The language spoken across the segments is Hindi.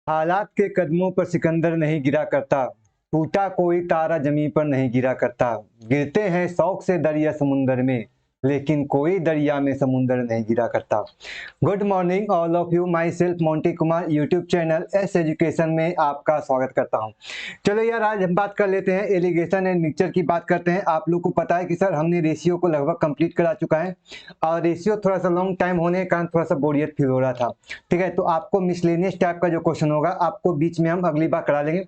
हालात के कदमों पर सिकंदर नहीं गिरा करता, टूटा कोई तारा जमीन पर नहीं गिरा करता। गिरते हैं शौक से दरिया समुंदर में, लेकिन कोई दरिया में समुंदर नहीं गिरा करता। Good morning all of you, my self Monty Kumar, YouTube channel S education में आपका स्वागत करता हूं। चलो यार, आज हम बात कर लेते हैं एलिगेशन एंड मिक्सचर की बात करते हैं। आप लोग को पता है कि सर हमने रेशियो को लगभग कंप्लीट करा चुका है और रेशियो थोड़ा सा लॉन्ग टाइम होने के कारण थोड़ा सा बोरियत फील हो रहा था। ठीक है, तो आपको मिसलेनियस टाइप का जो क्वेश्चन होगा आपको बीच में हम अगली बार करा लेंगे।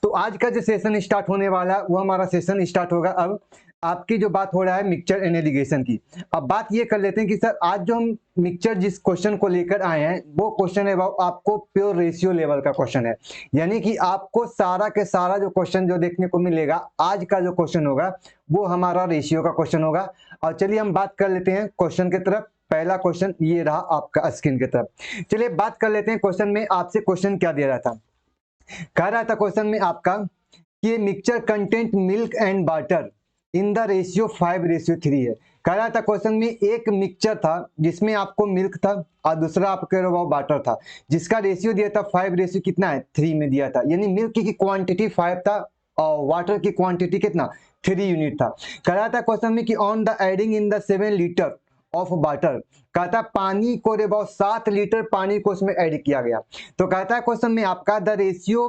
तो आज का जो सेशन स्टार्ट होने वाला है वो हमारा सेशन स्टार्ट होगा अब आपकी जो बात हो रहा है मिक्सचर एंड एलिगेशन की। अब बात ये कर लेते हैं कि सर आज जो हम मिक्सचर जिस क्वेश्चन को लेकर आए हैं वो क्वेश्चन है आपको प्योर रेशियो लेवल का क्वेश्चन है। यानी कि आपको सारा के सारा जो क्वेश्चन जो देखने को मिलेगा आज का जो क्वेश्चन होगा वो हमारा रेशियो का क्वेश्चन होगा। और चलिए हम बात कर लेते हैं क्वेश्चन की तरफ। पहला क्वेश्चन ये रहा आपका स्क्रीन की तरफ। चलिए बात कर लेते हैं क्वेश्चन में आपसे क्वेश्चन क्या दे रहा था। कह रहा था क्वेश्चन में आपका कि mixture content milk and water in the ratio 5:3 है। कह रहा था क्वेश्चन में एक मिक्सचर था जिसमें आपको मिल्क था और दूसरा आपके वाटर था जिसका रेशियो दिया था 5 कितना है 3 में दिया था। यानी मिल्क की क्वांटिटी 5 था और वाटर की क्वांटिटी कितना 3 यूनिट था। कह रहा था क्वेश्चन में कि on the adding in the 7 litre of water, कहता पानी को 7 लीटर पानी को उसमें ऐड किया गया। तो कहता है क्वेश्चन में आपका the ratio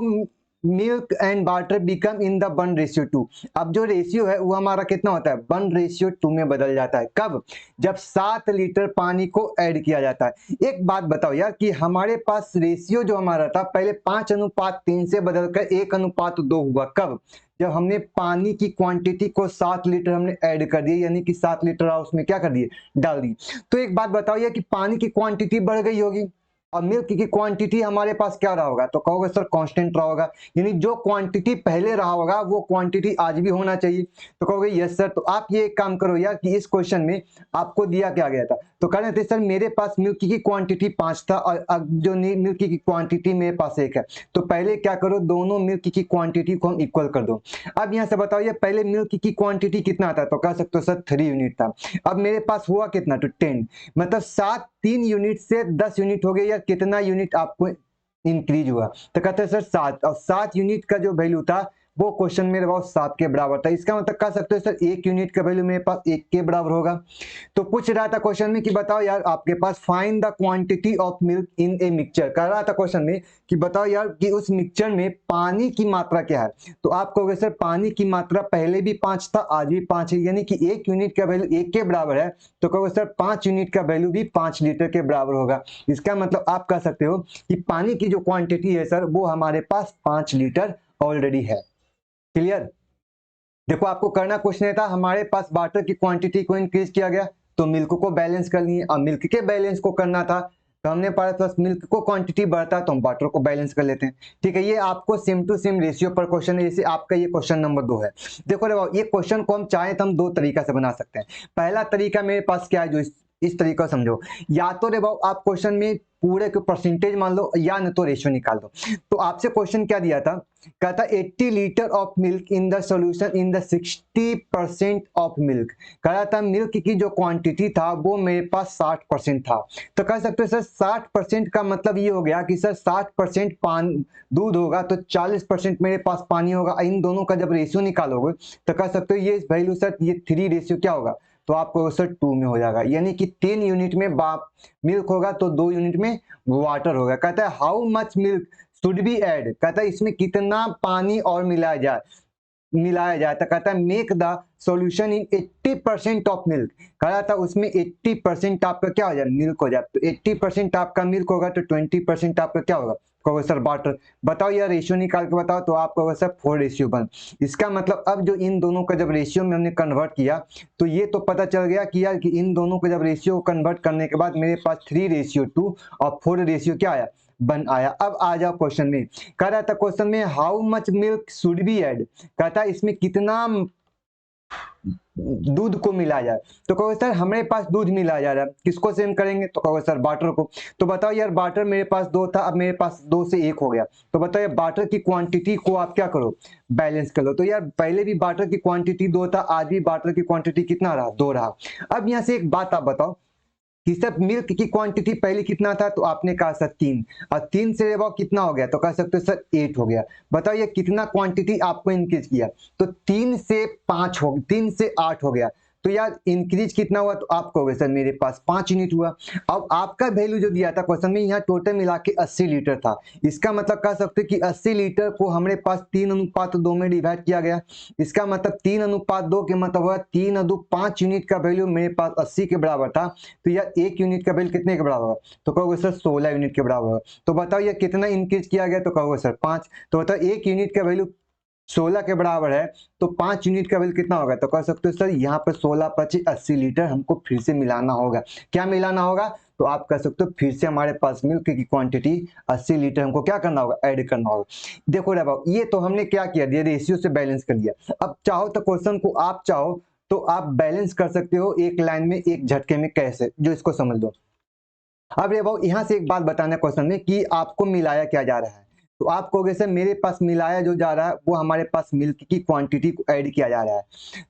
milk and water become in the 1:2। अब जो रेशियो है वो हमारा कितना होता है 1:2 में बदल जाता है। कब? जब 7 लीटर पानी को ऐड किया जाता है। एक बात बताओ यार कि हमारे पास रेशियो जो हमारा था पहले 5:3 से बदलकर 1:2 हुआ। कब? जब हमने पानी की क्वांटिटी को 7 लीटर हमने ऐड कर दिया, यानी कि 7 लीटर उसमें क्या कर दिए डाल दी। तो एक बात बताओ यार कि पानी की क्वांटिटी बढ़ गई होगी और मिल्क की क्वांटिटी हमारे पास क्या रहा होगा, तो कहोगे सर कांस्टेंट रहा होगा। यानी जो क्वांटिटी पहले रहा होगा वो क्वांटिटी आज भी होना चाहिए। तो कहोगे यस सर। तो आप ये एक काम करो यार कि इस क्वेश्चन में आपको दिया क्या गया था, तो कह रहे थे सर मेरे पास मिल्क की क्वांटिटी 5 था और अब जो मिल्क की क्वांटिटी मेरे पास 1 है। तो पहले क्या करो, दोनों मिल्क की क्वांटिटी को हम इक्वल कर दो। अब यहाँ से बताओ ये पहले मिल्क की क्वांटिटी कितना था, तो कह सकते हो सर 3 यूनिट था। अब मेरे पास हुआ कितना, तो 10, मतलब 7 3 यूनिट से 10 यूनिट हो गए। या कितना यूनिट आपको इंक्रीज हुआ, तो कहते हैं सर 7, और 7 यूनिट का जो वैल्यू था वो क्वेश्चन में 7 के बराबर था। इसका मतलब कह सकते हो सर 1 यूनिट का वैल्यू मेरे पास 1 के बराबर होगा। तो पूछ रहा था क्वेश्चन में कि बताओ यार आपके पास find the quantity of milk in a mixture. कह रहा था क्वेश्चन में कि बताओ यार कि उस मिक्सचर में पानी की मात्रा क्या है। तो आप कहोगे सर पानी की मात्रा पहले भी 5 था आज भी 5 है, यानी कि 1 यूनिट का वैल्यू 1 के बराबर है। तो कहोगे सर 5 यूनिट का वैल्यू भी 5 लीटर के बराबर होगा। इसका मतलब आप कह सकते हो कि पानी की जो क्वांटिटी है सर वो हमारे पास 5 लीटर ऑलरेडी है। क्लियर? देखो आपको करना कुछ नहीं था, हमारे पास वाटर की क्वांटिटी को इंक्रीज किया गया तो मिल्क को बैलेंस कर लिए, और मिल्क के बैलेंस को करना था तो हमने पाया प्लस मिल्क को क्वांटिटी बढ़ता है तो हम वाटर को बैलेंस कर लेते हैं। ठीक है, ये आपको सेम टू सेम रेशियो पर क्वेश्चन है, जैसे आपका ये क्वेश्चन नंबर 2 है। देखो रे बाबू, ये क्वेश्चन को हम चाहे तो हम 2 तरीका से बना सकते हैं। पहला तरीका मेरे पास क्या है, जो इस तरीका समझो, या तो रे बाबू आप क्वेश्चन में पूरे को परसेंटेज मान लो या न तो रेशियो निकाल दो। तो आपसे क्वेश्चन क्या दिया था, कहता 80 litre of milk in the solution in the 60% of milk. कह रहा था मिल्क की जो क्वांटिटी था वो मेरे पास 60% था। तो कह सकते हो सर 60% का मतलब ये हो गया कि सर 60% दूध होगा तो 40% मेरे पास पानी होगा। इन दोनों का जब रेशियो निकालोगे तो कह सकते हो ये वैल्यू सर ये 3 रेशियो क्या होगा, तो आपको सर 2 में हो जाएगा। यानी कि 10 यूनिट में मिल्क होगा तो 2 यूनिट में वाटर होगा। कहता है how much milk should be add, कहता है इसमें कितना पानी और मिलाया जाए तो कहता है make the solution in 80% of milk. कह रहा था उसमें 80% आपका क्या हो जाए मिल्क हो जाए। तो 80% आपका मिल्क होगा तो 20% आपका क्या होगा, कहोगे सर वाटर। बताओ यार रेशियो निकाल के बताओ, तो आप कहोगे सर 4:1। इसका मतलब अब जो इन दोनों का जब रेशियो में हमने कन्वर्ट किया तो ये तो पता चल गया कि यार कि इन दोनों को जब रेशियो को कन्वर्ट करने के बाद मेरे पास 3:2 और 4 क्या आया 1 आया। अब आ जाओ क्वेश्चन में। कह रहा था क्वेश्चन में how much milk should be add, कहता है इसमें कितना दूध को मिलाया जाए। तो कहोगे सर हमारे पास दूध मिलाया जा रहा है, किसको सेम करेंगे, तो कहोगे सर वाटर को। तो बताओ यार वाटर मेरे पास 2 था, अब मेरे पास 2 से 1 हो गया। तो बताओ यार वाटर की क्वांटिटी को आप क्या करो बैलेंस कर लो। तो यार पहले भी वाटर की क्वांटिटी 2 था, आज भी वाटर की क्वांटिटी कितना रहा 2 रहा। अब यहाँ से एक बात आप बताओ कि सर मिल्क की क्वांटिटी पहले कितना था, तो आपने कहा सर 3, और 3 से अब कितना हो गया, तो कह सकते हो सर 8 हो गया। बताओ ये कितना क्वांटिटी आपको इंक्रीज किया, तो 3 से 5 हो, 3 से 8 हो गया। तो यार इंक्रीज कितना हुआ, तो आप कहोगे सर मेरे पास 5 यूनिट हुआ। अब आपका वैल्यू जो दिया था क्वेश्चन में, यहाँ टोटल मिला के 80 लीटर था। इसका मतलब कह सकते कि 80 लीटर को हमारे पास 3:2 में डिवाइड किया गया। इसका मतलब 3:2 के मतलब हुआ 3:5 यूनिट का वैल्यू मेरे पास 80 के बराबर था। तो यार 1 यूनिट का वैल्यू कितने के बराबर होगा, तो कहोगे सर 16 यूनिट के बराबर होगा। तो बताओ ये कितना इंक्रीज किया गया, तो कहोगे सर 5। तो बताओ 1 यूनिट का वैल्यू 16 के बराबर है, तो 5 यूनिट का वैल्यू कितना होगा, तो कह सकते हो सर यहाँ पर 16 25 80 लीटर हमको फिर से मिलाना होगा। क्या मिलाना होगा, तो आप कह सकते हो फिर से हमारे पास मिल्क की क्वांटिटी 80 लीटर हमको क्या करना होगा, ऐड करना होगा। देखो रे बाबू, ये तो हमने क्या किया, ये रेशियो से बैलेंस कर लिया। अब चाहो तो क्वेश्चन को आप चाहो तो आप बैलेंस कर सकते हो एक लाइन में एक झटके में, कैसे, जो इसको समझ लो। अब ये बाबू यहाँ से एक बात बताना क्वेश्चन में कि आपको मिलाया क्या जा रहा है, तो आप कहोगे सर मेरे पास मिलाया जो जा रहा है वो हमारे पास मिल्क की क्वांटिटी को ऐड किया जा रहा है।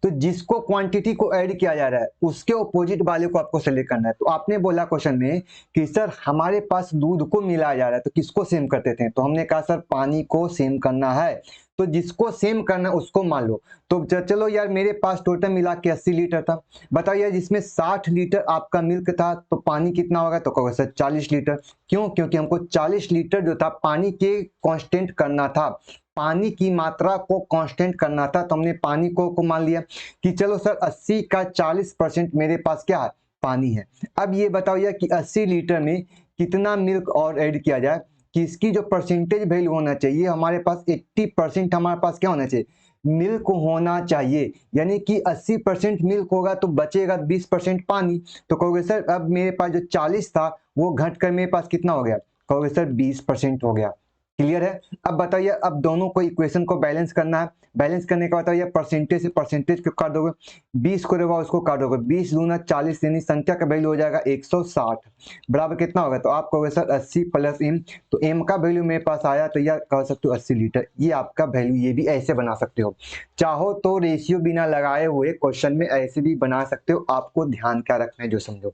तो जिसको क्वांटिटी को ऐड किया जा रहा है उसके ऑपोजिट वाले को आपको सेलेक्ट करना है। तो आपने बोला क्वेश्चन में कि सर हमारे पास दूध को मिलाया जा रहा है, तो किसको सेम करते थे, तो हमने कहा सर पानी को सेम करना है। तो जिसको सेम करना है उसको मान लो। तो चलो यार मेरे पास टोटल मिला के 80 लीटर था। बताओ यार जिसमें 60 लीटर आपका मिल्क था, तो पानी कितना होगा, तो कहोगे सर 40 लीटर। क्यों, क्योंकि हमको 40 लीटर जो था पानी के कांस्टेंट करना था, पानी की मात्रा को कांस्टेंट करना था। तो हमने पानी को मान लिया कि चलो सर 80 का 40% मेरे पास क्या है, पानी है। अब ये बताओ यार कि 80 लीटर में कितना मिल्क और ऐड किया जाए, कि इसकी जो परसेंटेज वैल्यू होना चाहिए हमारे पास 80% हमारे पास क्या होना चाहिए, मिल्क होना चाहिए। यानी कि 80% मिल्क होगा तो बचेगा 20% पानी। तो कहोगे सर अब मेरे पास जो 40 था वो घट कर मेरे पास कितना हो गया, कहोगे सर 20% हो गया। क्लियर है। अब बताइए, अब दोनों को इक्वेशन को बैलेंस करना है। बैलेंस करने का बताइए परसेंटेज से परसेंटेज को काट दोगे, 20 को रेवा उसको काट दोगे, 20 दूना 40, यानी संख्या का वैल्यू हो जाएगा 160 बराबर कितना होगा, तो आप कहोगे सर 80 प्लस m। तो m का वैल्यू मेरे पास आया, तो यह कह सकते हो 80 लीटर, ये आपका वैल्यू। ये भी ऐसे बना सकते हो, चाहो तो रेशियो बिना लगाए हुए क्वेश्चन में ऐसे भी बना सकते हो। आपको ध्यान क्या रखना है जो समझो,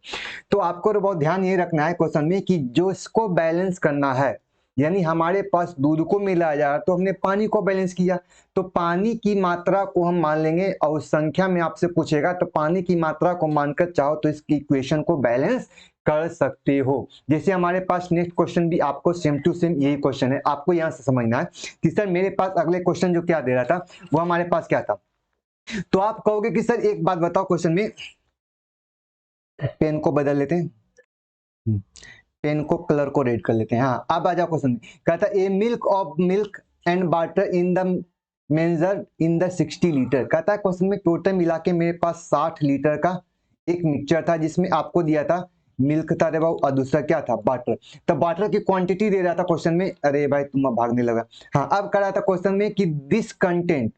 तो आपको बहुत ध्यान ये रखना है क्वेश्चन में कि जो इसको बैलेंस करना है, यानी हमारे पास दूध को मिलाया जा रहा तो हमने पानी को बैलेंस किया, तो पानी की मात्रा को हम मान लेंगे, और उस संख्या में आपसे पूछेगा तो पानी की मात्रा को मानकर चाहो तो इसकी इक्वेशन को बैलेंस कर सकते हो। जैसे हमारे पास नेक्स्ट क्वेश्चन भी आपको सेम टू सेम यही क्वेश्चन है, आपको यहां से समझना है कि सर मेरे पास अगले क्वेश्चन जो क्या दे रहा था वो हमारे पास क्या था। तो आप कहोगे कि सर एक बात बताओ, क्वेश्चन में पेन को बदल लेते हैं, पेन को कलर को रेड कर लेते हैं। हाँ अब आ जाओ क्वेश्चन में, कहता है a milk of milk and water in the major in the 60 litre. कहता है क्वेश्चन में टोटल मिला के मेरे पास 60 लीटर का एक मिक्सचर था, जिसमें आपको दिया था मिल्क था रे बाबू, और दूसरा क्या था, वाटर। तो वाटर की क्वांटिटी दे रहा था क्वेश्चन में, अरे भाई तुम भागने लगा। हाँ अब कह रहा था क्वेश्चन में कि this content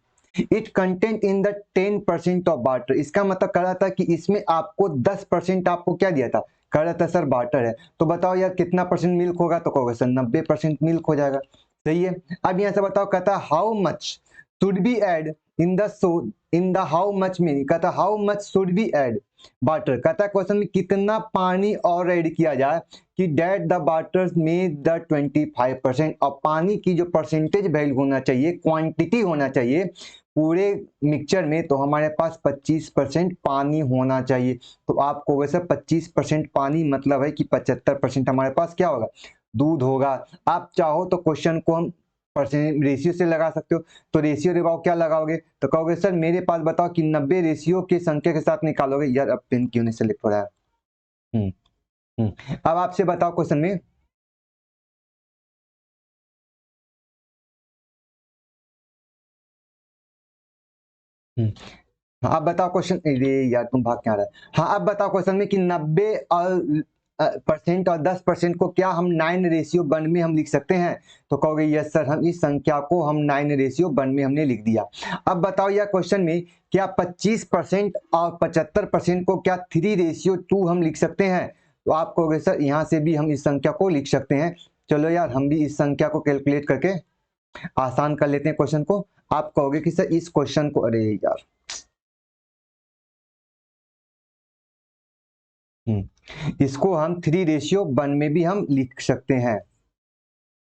it content in the 10% of water. इसका मतलब कह रहा था कि इसमें आपको 10% आपको क्या दिया था, कह रहा था सर वाटर है। तो बताओ यार कितना परसेंट मिल्क होगा, तो कहोगे सर 90% मिल्क हो जाएगा। सही है। अब यहाँ से बताओ, कहता how much should be add in the how much में, कहता how much should be add water. कहता है क्वेश्चन में कितना पानी और ऐड किया जाए कि डेट द वाटर में द 25%, और पानी की जो परसेंटेज वैल्यू होना चाहिए, क्वांटिटी होना चाहिए पूरे मिक्सचर में, तो हमारे पास 25% पानी होना चाहिए। तो आपको वैसे 25% पानी मतलब है कि 75% हमारे पास क्या होगा, दूध होगा। आप चाहो तो क्वेश्चन को हम परसेंट रेशियो से लगा सकते हो। तो रेशियो लगाओ, क्या लगाओगे, तो कहोगे सर मेरे पास बताओ कि 90 रेशियो के संख्या के साथ निकालोगे। यार अब पेन क्यों नहीं सेलेक्ट हो रहा है। हम्म अब आपसे बताओ क्वेश्चन में, हाँ अब बताओ क्वेश्चन, अरे यार तुम भाग क्या रहा है। हाँ अब बताओ क्वेश्चन में कि 90 और परसेंट और 10% को क्या हम 9:1 में हम लिख सकते हैं, तो कहोगे यस सर, हम इस संख्या को हम 9:1 में हमने लिख दिया। अब बताओ यह क्वेश्चन में क्या 25% और 75% को क्या 3:2 हम लिख सकते हैं, तो आप कहोगे सर यहाँ से भी हम इस संख्या को लिख सकते हैं। चलो यार हम भी इस संख्या को कैलकुलेट करके आसान कर लेते हैं क्वेश्चन को। आप कहोगे कि सर इस क्वेश्चन को, अरे यार इसको हम 3:1 में भी हम लिख सकते हैं।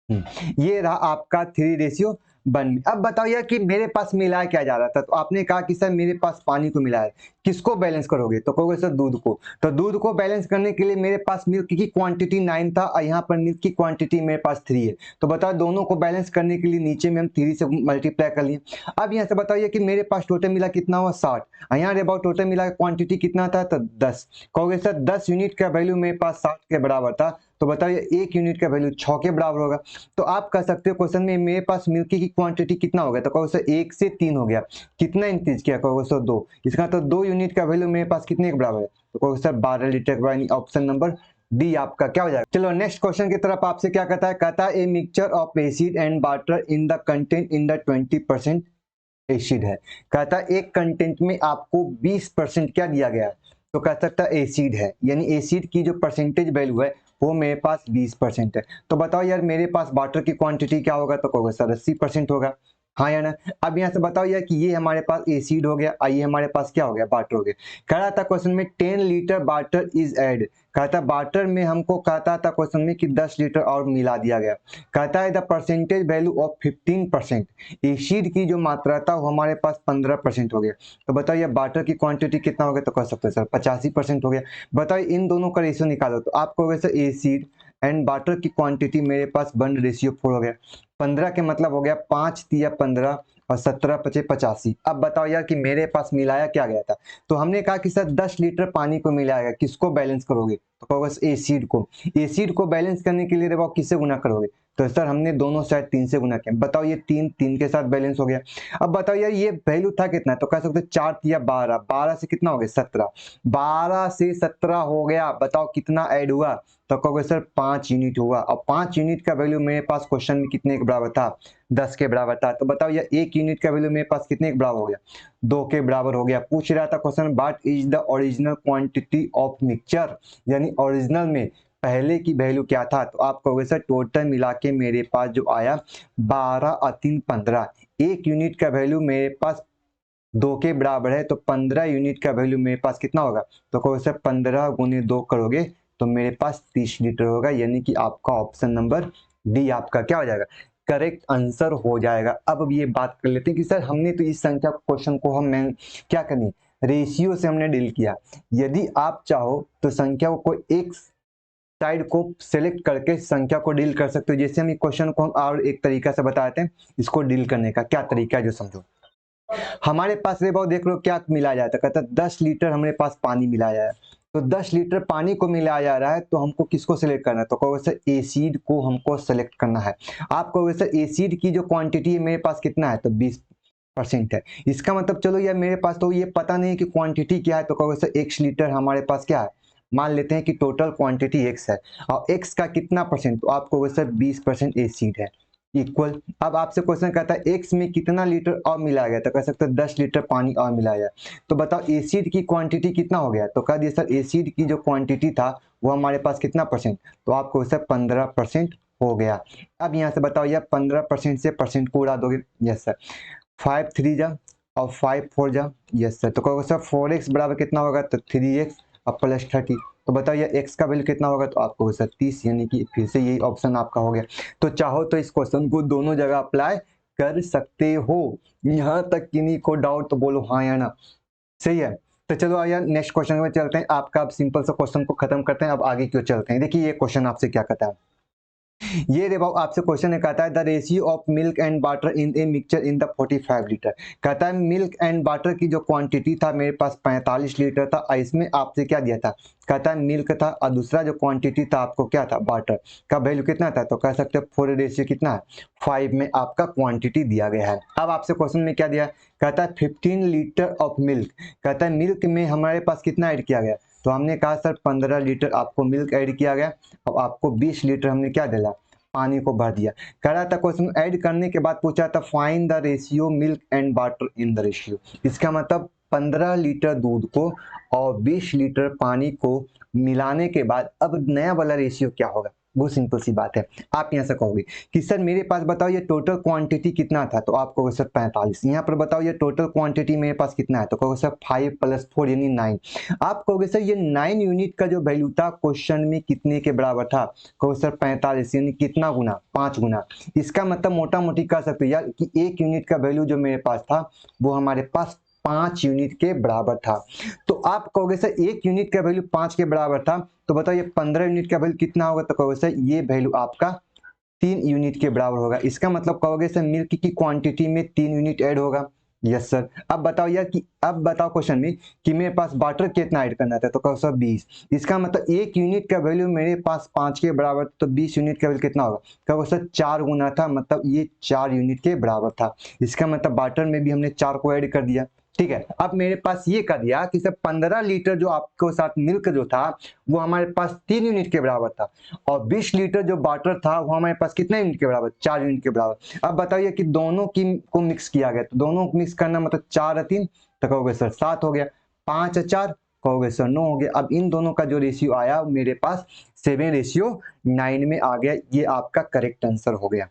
ये रहा आपका 3:1। अब बताओ यार कि मेरे पास मिलाया क्या जा रहा था, तो आपने कहा कि सर मेरे पास पानी को मिलाया, किसको बैलेंस करोगे, तो कहोगे सर दूध को। तो दूध को बैलेंस करने के लिए मेरे पास मिल्क की क्वांटिटी 9 था और यहाँ पर मिल्क की क्वांटिटी मेरे पास 3 है। तो बताओ दोनों को बैलेंस करने के लिए नीचे में हम 3 से मल्टीप्लाई कर लिए। अब यहाँ से बताइए कि मेरे पास टोटल मिला कितना हुआ 60, और यहाँ अबाउट टोटल मिला क्वांटिटी कितना था, तो 10। कहोगे सर 10 यूनिट का वैल्यू मेरे पास 60 के बराबर था, तो बताइए 1 यूनिट का वैल्यू 6 के बराबर होगा। तो आप कह सकते हो क्वेश्चन में मेरे पास मिल्क की क्वांटिटी कितना हो गया, तो कहोगे सर 1 से 3 हो गया। कितना इंक्रीज किया, कहोगे सर 2। इसका तो 2 यूनिट का वैल्यू मेरे पास कितने के बराबर है, तो कहोगे सर 12 लीटर के बराबर। ऑप्शन नंबर डी आपका क्या हो जाएगा। चलो नेक्स्ट क्वेश्चन की तरफ आपसे क्या कहता है a mixture of acid and water in the content in the 20% acid है। कहता है एक कंटेंट में आपको 20% क्या दिया गया है, तो कह सकता है एसिड है, यानी एसिड की जो परसेंटेज वैल्यू है वो मेरे पास 20% है। तो बताओ यार मेरे पास वाटर की क्वांटिटी क्या होगा, तो कहोगे सर 80% होगा, हाँ या ना। अब यहाँ से बताओ यार कि ये हमारे पास एसिड हो गया, ये हमारे पास क्या हो गया, वाटर हो गया। कह रहा था क्वेश्चन में 10 लीटर वाटर इज एड, कहता वाटर में हमको कहता था क्वेश्चन में कि 10 लीटर और मिला दिया गया। कहता है the percentage value of 15%, acid की जो मात्रा था वो हमारे पास 15% हो गया। तो बताओ ये वाटर की क्वांटिटी कितना हो गया, तो कह सकते हैं सर 85% हो गया। बताओ इन दोनों का रेशियो निकालो, तो आप कहोगे सर एसिड एंड वाटर की क्वांटिटी मेरे पास 1:4 हो गया। 15 के मतलब हो गया 5 तिया 15 और 17 पचे 85। अब बताओ यार कि मेरे पास मिलाया क्या गया था, तो हमने कहा कि सर 10 लीटर पानी को मिलाया गया, किसको बैलेंस करोगे, तो कहोगे एसिड को। एसिड को बैलेंस करने के लिए देखो किससे गुना करोगे, तो सर हमने दोनों साइड 3 से गुना किया। बताओ ये 3 के साथ बैलेंस हो गया। अब बताओ यार ये वैल्यू था कितना, तो कह सकते 4 या 12, 12 से कितना हो गया 17, 12 से 17 हो गया। बताओ कितना ऐड हुआ, तो कहोगे सर 5 यूनिट हुआ, और 5 यूनिट का वैल्यू मेरे पास क्वेश्चन में कितने के बराबर था, 10 के बराबर था। तो बताओ यार 1 यूनिट का वैल्यू मेरे पास कितने के बराबर हो गया, 2 के बराबर हो गया। पूछ रहा था question what is the original quantity of mixture, यानी ओरिजिनल में पहले की वैल्यू क्या था, तो आप कहोगे सर टोटल मिला के मेरे पास जो आया 12 और 3 15, 1 यूनिट का वैल्यू मेरे पास 2 के बराबर है, तो 15 यूनिट का वैल्यू मेरे पास कितना होगा, तो कहोगे सर 15 गुने 2 करोगे तो मेरे पास 30 लीटर होगा, यानी कि आपका ऑप्शन नंबर डी आपका क्या हो जाएगा, करेक्ट आंसर हो जाएगा। अब ये बात कर लेते हैं कि सर हमने तो इस संख्या क्वेश्चन को हम क्या करनी, रेशियो से हमने डील किया। यदि आप चाहो तो संख्या को एक साइड को सिलेक्ट करके संख्या को डील कर सकते हो। जैसे हम इस क्वेश्चन को हम और एक तरीका से बताते हैं, इसको डील करने का क्या तरीका है जो समझो। हमारे पास देख लो क्या मिलाया जाता है, कहता है 10 लीटर हमारे पास पानी मिलाया है, तो 10 लीटर पानी को मिलाया जा रहा है, तो हमको किसको सिलेक्ट करना है, तो कहोगे सर एसिड को हमको सेलेक्ट करना है। आप कहोगे सर एसिड की जो क्वांटिटी है मेरे पास कितना है, तो 20% है। इसका मतलब चलो यार मेरे पास तो ये पता नहीं कि क्वांटिटी क्या है, तो कहोगे सर x लीटर हमारे पास क्या है, मान लेते हैं कि टोटल क्वांटिटी x है, और x का कितना परसेंट, तो आप कहोगे सर 20% एसिड है इक्वल। अब आपसे क्वेश्चन कहता है x में कितना लीटर और मिलाया गया, तो कह सकते हैं 10 लीटर पानी और मिलाया गया। तो बताओ एसिड की क्वांटिटी कितना हो गया, तो कह दिया सर एसिड की जो क्वांटिटी था वो हमारे पास कितना परसेंट, तो आपको सर 15% हो गया। अब यहाँ से बताओ यार 15% से परसेंट को उड़ा दोगे, यस सर 5 3 जा और 5 4 जा, यस सर। तो कहोगे सर 4x बराबर कितना होगा, तो 3x और प्लस 30। तो बताइए x का वैल्यू कितना होगा, तो आपको सर 30, यानी कि फिर से यही ऑप्शन आपका हो गया। तो चाहो तो इस क्वेश्चन को दोनों जगह अप्लाई कर सकते हो। यहाँ तक किन्हीं को डाउट तो बोलो हाँ या ना, सही है। तो चलो यार नेक्स्ट क्वेश्चन में चलते हैं। आपका अब सिंपल सा क्वेश्चन को खत्म करते हैं, अब आगे क्यों चलते हैं। देखिए ये क्वेश्चन आपसे क्या कहता है, ये देखो आपसे क्वेश्चन कहता है the ratio of milk and water in a mixture in the 45 litre. कहता है मिल्क एंड वाटर की जो क्वांटिटी था मेरे पास 45 लीटर था, और इसमें आपसे क्या दिया था, कहता है मिल्क था, और दूसरा जो क्वांटिटी था आपको क्या था, वाटर का वैल्यू कितना था, तो कह सकते हैं 4 रेशियो कितना है 5 में आपका क्वांटिटी दिया गया है। अब आपसे क्वेश्चन में क्या दिया, कहता है 15 लीटर ऑफ मिल्क, कहता है मिल्क में हमारे पास कितना ऐड किया गया, तो हमने कहा सर 15 लीटर आपको मिल्क ऐड किया गया, अब आपको 20 लीटर हमने क्या दिला, पानी को भर दिया। कह रहा था क्वेश्चन ऐड करने के बाद पूछा था find the ratio milk and water in the ratio. इसका मतलब 15 लीटर दूध को और 20 लीटर पानी को मिलाने के बाद अब नया वाला रेशियो क्या होगा, वो सिंपल सी बात है। आप यहाँ से कहोगे कि सर मेरे पास बताओ ये टोटल क्वांटिटी कितना था, तो आप कहोगे सर 45। यहाँ पर बताओ ये टोटल क्वांटिटी मेरे पास कितना है, तो कहोगे सर 5 + 4 यानी 9। आप कहोगे सर ये 9 यूनिट का जो वैल्यू था क्वेश्चन में कितने के बराबर था, कहोगे सर 45 यानी कितना गुना, 5 गुना। इसका मतलब मोटा मोटी कह सकते हो यार कि 1 यूनिट का वैल्यू जो मेरे पास था वो हमारे पास 5 यूनिट के बराबर था। तो आप कहोगे सर 1 यूनिट का वैल्यू 5 के बराबर था, तो बताओ ये 15 यूनिट का वैल्यू कितना होगा, तो कहोगे सर ये वैल्यू आपका 3 यूनिट के बराबर होगा। इसका मतलब कहोगे सर मिल्क की क्वांटिटी में 3 यूनिट ऐड होगा। Yes sir. अब बताओ यार कि अब बताओ क्वेश्चन में कि मेरे पास वाटर कितना ऐड करना था, तो कहो सर 20। इसका मतलब 1 यूनिट का वैल्यू मेरे पास 5 के बराबर, तो 20 यूनिट का वैल्यू कितना होगा, कहो सर 4 गुना था, मतलब ये 4 यूनिट के बराबर था। इसका मतलब वाटर में भी हमने 4 को ऐड कर दिया। ठीक है, अब मेरे पास ये कर दिया कि सर 15 लीटर जो आपको साथ मिल्क जो था वो हमारे पास 3 यूनिट के बराबर था, और 20 लीटर जो वाटर था वो हमारे पास कितने यूनिट के बराबर, 4 यूनिट के बराबर। अब बताइए कि दोनों की को मिक्स किया गया, तो दोनों को मिक्स करना मतलब 4 और 3, तो कहोगे सर 7 हो गया, 5 और 4 कहोगे सर 9 हो गया। अब इन दोनों का जो रेशियो आया मेरे पास 7:9 में आ गया। ये आपका करेक्ट आंसर हो गया।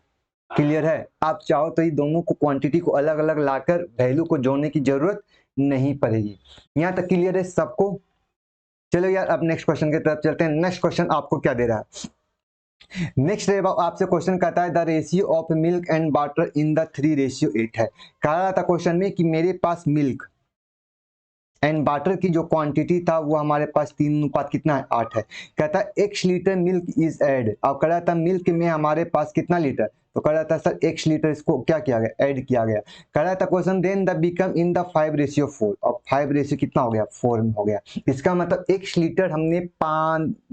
क्लियर है। आप चाहो तो ये दोनों को क्वांटिटी को अलग अलग लाकर वैल्यू को जोड़ने की जरूरत नहीं पड़ेगी। यहां तक क्लियर है सबको। चलो यार अब नेक्स्ट क्वेश्चन की तरफ चलते हैं। नेक्स्ट क्वेश्चन आपको क्या दे रहा है, नेक्स्ट आपसे क्वेश्चन कहता है the ratio of milk and water in the 3:8 है। कहा रहा था क्वेश्चन में कि मेरे पास मिल्क एंड वाटर की जो क्वांटिटी था वो हमारे पास 3 अनुपात कितना है, 8 है। कहता है x litre milk is add. अब कह रहा था मिल्क में हमारे पास कितना लीटर, तो कह रहा था सर x लीटर, इसको क्या किया गया, ऐड किया गया। कह रहा था question then the become in the 5:4, और 5 कितना हो गया, 4 में हो गया। इसका मतलब x लीटर हमने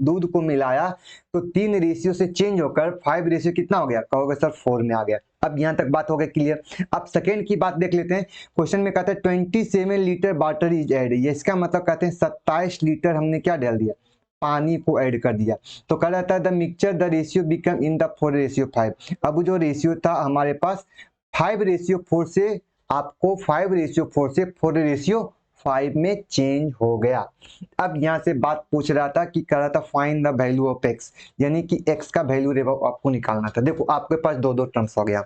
दूध को मिलाया तो 3 रेशियो से चेंज होकर 5 कितना हो गया, कहोगे सर 4 में आ गया। अब यहां तक बात हो गई क्लियर। अब सेकेंड की बात देख लेते हैं। क्वेश्चन में कहते हैं 27 लीटर वाटर इज एड। ये इसका मतलब कहते हैं 27 लीटर हमने क्या डाल दिया, पानी को ऐड कर दिया। तो कह रहा था the mixture the ratio become in the 4:5। अब जो रेशियो था हमारे पास 5:4 से, आपको 5:4 से 4:5 में चेंज हो गया। अब यहां से बात पूछ रहा था कि कह रहा था find the value of x, यानी कि एक्स का वैल्यू आपको निकालना था। देखो आपके पास दो टर्म्स हो गया।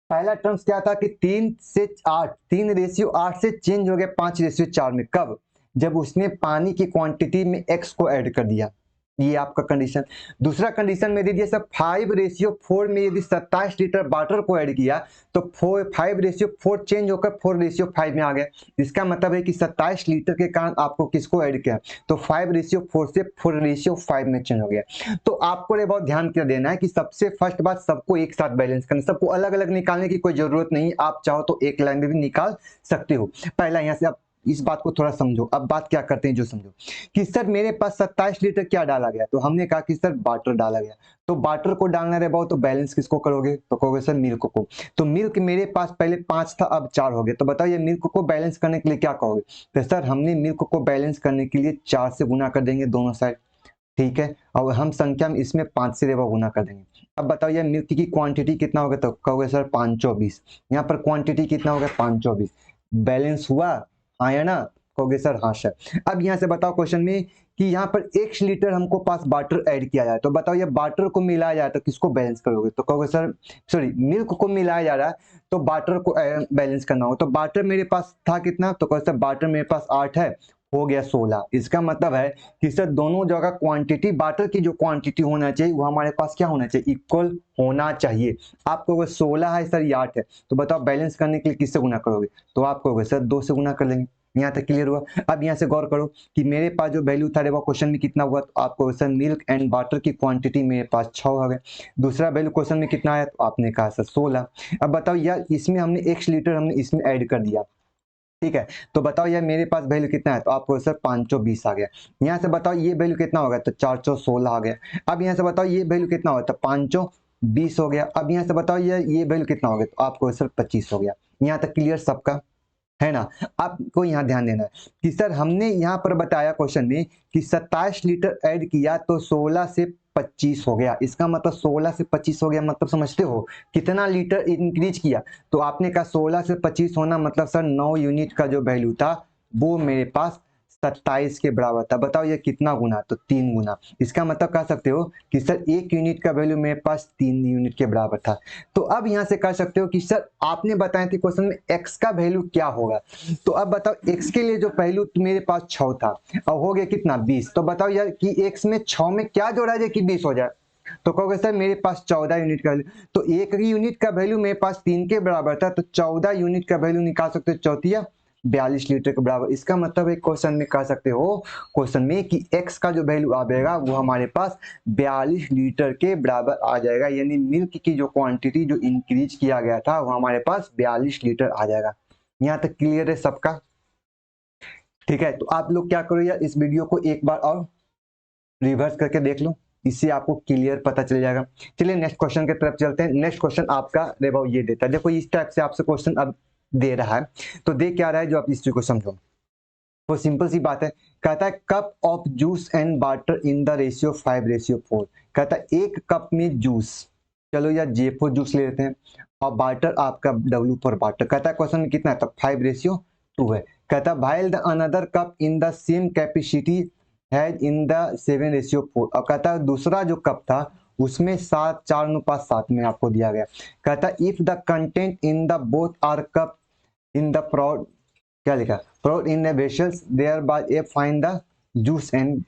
पहला टर्म्स क्या था कि 3 से 8, 3:8 से चेंज हो गया 5:4 में। कब, जब उसने पानी की क्वांटिटी में एक्स को ऐड कर दिया। ये आपका कंडीशन। दूसरा कंडीशन में दे दिया सब 5:4 में यदि 27 लीटर वाटर को ऐड किया तो 5:4 चेंज होकर 4:5 में आ गया। इसका मतलब है कि 27 लीटर के कारण आपको किसको ऐड किया, तो 5:4 से 4:5 में चेंज हो गया। तो आपको ये बहुत ध्यान क्या देना है कि सबसे फर्स्ट बात सबको एक साथ बैलेंस करना, सबको अलग अलग निकालने की कोई जरूरत नहीं। आप चाहो तो एक लाइन में भी निकाल सकते हो। पहला यहाँ से आप इस बात को थोड़ा समझो। अब बात क्या करते हैं जो समझो कि सर मेरे पास 27 लीटर क्या डाला गया, तो हमने कहा कि सर वाटर डाला गया। तो वाटर को डालना रहे बहुत, तो बैलेंस किसको करोगे, तो कहोगे सर मिल्क को। तो मिल्क मेरे पास पहले 5 था, अब 4 हो गया। तो बताओ ये मिल्क को बैलेंस करने के लिए क्या कहोगे, तो सर हमने मिल्क को बैलेंस करने के लिए 4 से गुना कर देंगे दोनों साइड। ठीक है, और हम संख्या में इसमें 5 से गुना कर देंगे। अब बताओ ये मिल्क की क्वांटिटी कितना होगा, तो कहोगे सर 520। यहाँ पर क्वांटिटी कितना होगा, 520। बैलेंस हुआ, हाँ या ना, कहोगे सर हाँ सर। अब यहाँ से बताओ क्वेश्चन में कि यहाँ पर 1 लीटर हमको पास वाटर ऐड किया जाए, तो बताओ ये वाटर को मिलाया जाए तो किसको बैलेंस करोगे, तो कहोगे सर सॉरी मिल्क को मिलाया जा रहा है तो वाटर को बैलेंस करना हो। तो वाटर मेरे पास था कितना, तो कहोगे सर वाटर मेरे पास 8 है, हो गया 16। इसका मतलब है कि सर दोनों जगह क्वांटिटी, वाटर की जो क्वांटिटी होना चाहिए वो हमारे पास क्या होना चाहिए, इक्वल होना चाहिए। आपको अगर 16 है सर ये 8 है, तो बताओ बैलेंस करने के लिए किससे गुना करोगे, तो आप कहोगे सर 2 से गुना कर लेंगे। यहाँ तक क्लियर हुआ। अब यहाँ से गौर करो कि मेरे पास जो वैल्यू था वो क्वेश्चन में कितना हुआ, तो आपको सर मिल्क एंड वाटर की क्वांटिटी मेरे पास 6 हो गए। दूसरा वैल्यू क्वेश्चन में कितना आया, तो आपने कहा सर 16। अब बताओ यार इसमें हमने 1 लीटर हमने इसमें ऐड कर दिया, ठीक है, तो बताओ यार मेरे पास वैल्यू कितना है, तो आपको सर 520 आ गया। यहाँ से बताओ ये वैल्यू कितना होगा, तो 416 आ गया। अब यहाँ से बताओ ये वैल्यू कितना होगा, तो 520 हो गया। अब यहाँ से बताओ ये वैल्यू कितना हो गया, तो आपको सर 25 हो गया। यहाँ तक क्लियर सबका है ना। आपको यहाँ ध्यान देना है कि सर हमने यहाँ पर बताया क्वेश्चन में कि 27 लीटर ऐड किया तो 16 से 25 हो गया। इसका मतलब 16 से 25 हो गया, मतलब समझते हो कितना लीटर इंक्रीज किया, तो आपने कहा 16 से 25 होना मतलब सर 9 यूनिट का जो वैल्यू था वो मेरे पास 27 के बराबर था। बताओ ये कितना गुना, तो 3 गुना। इसका मतलब कह सकते हो कि सर 1 यूनिट का वैल्यू मेरे पास 3 यूनिट के बराबर था। तो अब यहाँ से कह सकते हो कि सर आपने बताया था क्वेश्चन में x का वैल्यू क्या होगा, तो अब बताओ x के लिए जो वैल्यू मेरे पास 6 था, अब हो गया कितना 20। तो बताओ यार कि x में 6 में क्या जोड़ा जाए कि 20 हो जाए, तो कहोगे सर मेरे पास 14 यूनिट का वैल्यू, तो 1 यूनिट का वैल्यू मेरे पास 3 के बराबर था, तो 14 यूनिट का वैल्यू निकाल सकते हो, चौथिया 42 लीटर के बराबर। इसका मतलब एक क्वेश्चन में कह सकते हो क्वेश्चन में कि x का जो वैल्यू आ जाएगा वो हमारे पास 42 लीटर के बराबर आ जाएगा, यानी मिल्क की जो क्वांटिटी जो इंक्रीज किया गया था वो हमारे पास 42 लीटर आ जाएगा। यहाँ तक क्लियर है सबका? ठीक है, तो आप लोग क्या करो यार, इस वीडियो को एक बार और रिवर्स करके देख लो, इससे आपको क्लियर पता चल जाएगा। चलिए नेक्स्ट क्वेश्चन की तरफ चलते हैं। नेक्स्ट क्वेश्चन आपका देखो ये देता है, देखो इस टाइप से आपसे क्वेश्चन अब दे रहा है, तो दे क्या रहा है जो आप इस चीज को समझो। तो सिंपल सी बात है, कहता है cup of juice and water in the ratio 5:4। कहता है एक कप में जूस, चलो यार J4 जूस ले लेते हैं, और वाटर आपका W पर वाटर। कहता है क्वेश्चन में कितना है, तो 5:2 है। कहता है while the another cup in the same capacity has in the 7:4। और कहता है दूसरा जो कप था उसमें 4:7 में आपको दिया गया। कहता है if the content in the both are cup in the prod, क्या लिखा, prod in the vessels there by a find the juice and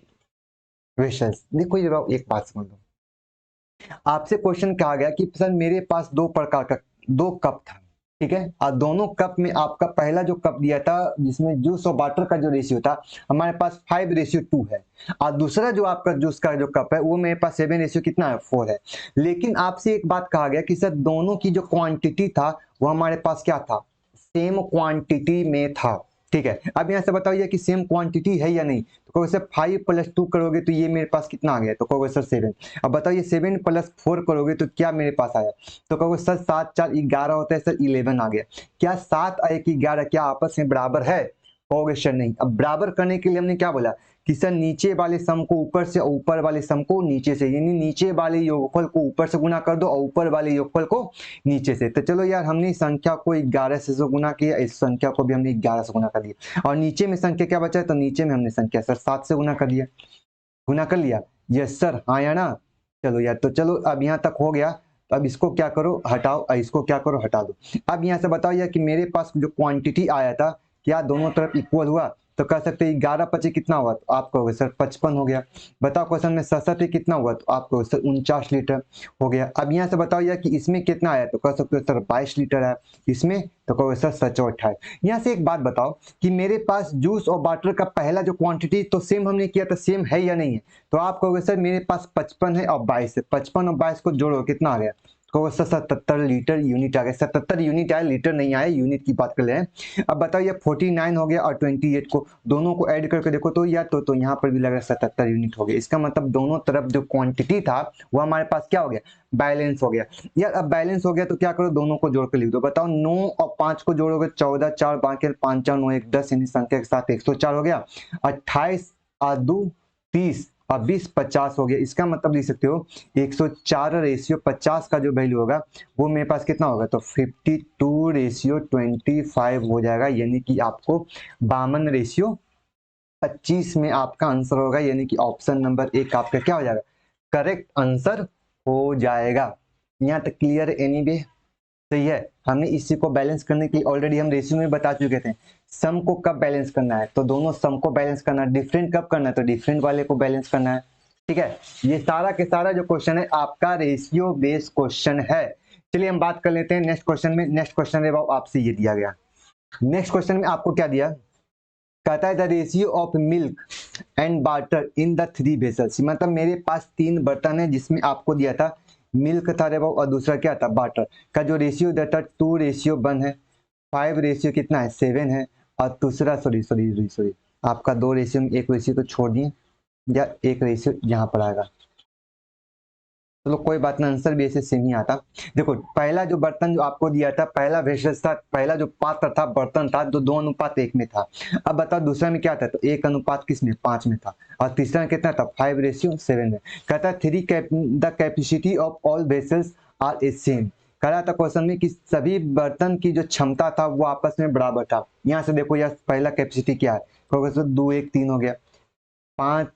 vessels. देखो ये एक बात समझ लो, आपसे क्वेश्चन कहा गया कि सर मेरे पास दो प्रकार का दो कप था, ठीक है, और दोनों कप में आपका पहला जो कप दिया था जिसमें जूस और वाटर का जो रेशियो था हमारे पास 5:2 है, और दूसरा जो आपका जूस का जो कप है वो मेरे पास 7 कितना है 4 है। लेकिन आपसे एक बात कहा गया कि सर दोनों की जो क्वांटिटी था वो हमारे पास क्या था, सेम क्वांटिटी में था। ठीक है, अब यहाँ से बताइए कि सेम क्वांटिटी है या नहीं, तो कहोगे सर 5 + 2 करोगे तो ये मेरे पास कितना आ गया, तो कहोगे सर 7। अब बताइए 7 + 4 करोगे तो क्या मेरे पास आया, तो कहोगे सर 7 4 11 होता है सर 11 आ गया। क्या 7 और 1 11 क्या आपस में बराबर है, कहोगे सर नहीं। अब बराबर करने के लिए हमने क्या बोला कि सर नीचे वाले सम को ऊपर से और ऊपर वाले सम को नीचे से, यानी नीचे वाले योगफल को ऊपर से गुना कर दो और ऊपर वाले योगफल को नीचे से। तो चलो यार हमने संख्या को 11 से गुना किया, इस संख्या को भी हमने 11 से गुना कर दिया, और नीचे में संख्या क्या बचा है, तो नीचे में हमने संख्या सर 7 से गुना कर दिया, गुना कर लिया। यस सर, हाँ या ना। चलो यार, तो चलो अब यहाँ तक हो गया, तो अब इसको क्या करो हटाओ, और इसको क्या करो हटा दो। अब यहाँ से बताओ यार कि मेरे पास जो क्वांटिटी आया था क्या दोनों तरफ इक्वल हुआ, तो कह सकते हैं 11 × 5 कितना हुआ, तो आप कहोगे सर 55 हो गया। बताओ क्वेश्चन में 67 कितना हुआ, तो आप कहोगे सर 49 लीटर हो गया। अब यहाँ से बताओ यार कि इसमें कितना आया, तो कह सकते हो सर 22 लीटर है, इसमें तो कहोगे सर 28। यहाँ से एक बात बताओ कि मेरे पास जूस और वाटर का पहला जो क्वांटिटी तो सेम हमने किया था, सेम है या नहीं है, तो आप कहोगे सर मेरे पास 55 है और 22 है, 55 और 22 को जोड़ो कितना आ गया, कहोगे सर 77 लीटर यूनिट आ गया। 77 यूनिट आया, लीटर नहीं आया, यूनिट की बात कर ले। अब बताओ ये 49 हो गया और 28 को दोनों को ऐड करके देखो तो यार तो यहाँ पर भी लग रहा है 77 यूनिट हो गया। इसका मतलब दोनों तरफ जो क्वांटिटी था वो हमारे पास क्या हो गया, बैलेंस हो गया। यार अब बैलेंस हो गया तो क्या करो, दोनों को जोड़ कर लिख दो। बताओ 9 और 5 को जोड़ोगे 14, 4 बाकी 5 4 9 1 10, यानी संख्या के साथ 104 हो गया। 28 और 2 30 और 20 50 हो गया। इसका मतलब लिख सकते हो 104:50 का जो वैल्यू होगा वो मेरे पास कितना होगा, तो 52:25 हो जाएगा, यानी कि आपको 52:25 में आपका आंसर होगा, यानी कि ऑप्शन नंबर 1 आपका क्या हो जाएगा, करेक्ट आंसर हो जाएगा। यहाँ तक क्लियर है एनीवे, सही है। हमने इसी को बैलेंस करने के लिए ऑलरेडी हम रेशियो में बता चुके थे, सम को कब बैलेंस करना है, तो दोनों सम को बैलेंस करना है। डिफरेंट कब करना है, तो डिफरेंट वाले को बैलेंस करना है। ठीक है, ये सारा के सारा जो क्वेश्चन है आपका रेशियो बेस्ड क्वेश्चन है। चलिए हम बात कर लेते हैं नेक्स्ट क्वेश्चन में। नेक्स्ट क्वेश्चन है आपसे ये दिया गया, नेक्स्ट क्वेश्चन में आपको क्या दिया, कहता है the ratio of milk and water in the 3 vessels. मतलब मेरे पास 3 बर्तन है जिसमें आपको दिया था मिल्क था रे और दूसरा क्या था वाटर का, जो रेशियो देता 2:1 है, 5 रेशियो कितना है 7 है, और दूसरा सॉरी आपका 2 रेशियो में 1 रेशियो तो छोड़ दिए, या 1 रेशियो यहाँ पर आएगा। चलो कोई बात नहीं, आंसर भी ऐसे सेम ही आता। देखो पहला जो बर्तन जो आपको दिया था, पहला वेसल्स था, पहला जो पात्र था बर्तन था जो 2:1 में था। अब बताओ दूसरा में क्या था, तो 1 किस में 5 में था, और तीसरा में कितना था 5:7 में। कहता है the capacity of all vessels are a same. कह रहा था क्वेश्चन में कि सभी बर्तन की जो क्षमता था वो आपस में बराबर था। यहाँ से देखो यार पहला कैपेसिटी क्या है, कहोगे सर 2 1 3 हो गया, 5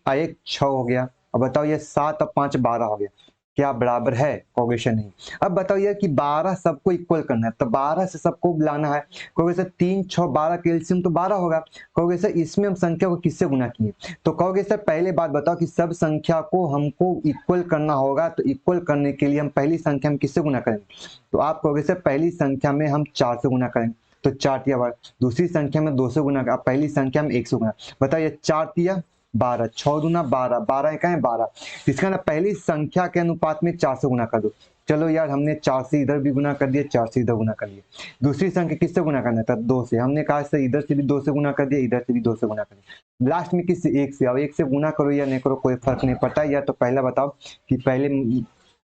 1 6 हो गया। अब बताओ ये 7 और 5 12 हो गया, क्या बराबर है? कहोगे सर नहीं। अब बताओ यार कि 12 सबको इक्वल करना है, तो 12 से सबको बुलाना है। कहोगे सर 3 6 12 का एलसीएम तो 12 होगा। कहोगे सर इसमें हम संख्या को किससे गुना किए? तो कहोगे सर पहले बात बताओ कि सब संख्या को हमको इक्वल करना होगा, तो इक्वल करने के लिए हम पहली संख्या में किससे गुना करेंगे? तो आप कहोगे सर पहली संख्या में हम 4 से गुना करेंगे, तो 4 तिया 12, दूसरी संख्या में 2 से गुना, पहली संख्या में 1 से गुना। बताइए 4 तिया 12, 6 दूना 12, 12 एक है 12, इसका ना पहली संख्या के अनुपात में 4 से गुना कर दो। चलो यार हमने 4 से इधर भी गुना कर दिया, 4 से इधर गुना कर दिया। दूसरी संख्या किससे गुना करना था? 2 से। हमने कहा सर इधर से भी 2 से गुना कर दिया, इधर से भी 2 से गुना कर दिया। लास्ट में किससे? 1 से। अब 1 से गुना करो या नहीं करो कोई फर्क नहीं पड़ता। या तो पहला बताओ कि पहले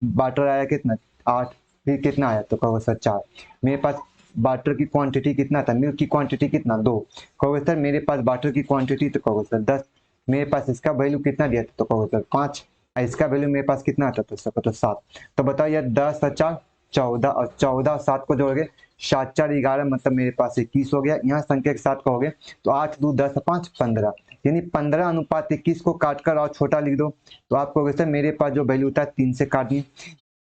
बाटर आया कितना? 8, फिर कितना आया? तो कहो सर 4। मेरे पास बाटर की क्वांटिटी कितना था? मिल्क की क्वांटिटी कितना? 2। कहोगे सर मेरे पास बाटर की क्वांटिटी, तो कहोगे सर 10। मेरे पास इसका वैल्यू कितना दिया था? तो कहोगे सर 5। इसका वैल्यू मेरे पास कितना था? तो 7। तो बताओ यार 10 और 4 14, और 14 और 7 को जोड़ोगे 7 4 11, मतलब मेरे पास 21 हो गया। यहाँ संख्या के साथ कहोगे तो 8 2 10 5 15, यानी 15 अनुपात 21 को काट कर और छोटा लिख दो। तो आप कहोगे सर मेरे पास जो वैल्यू था 3 से काट दिए,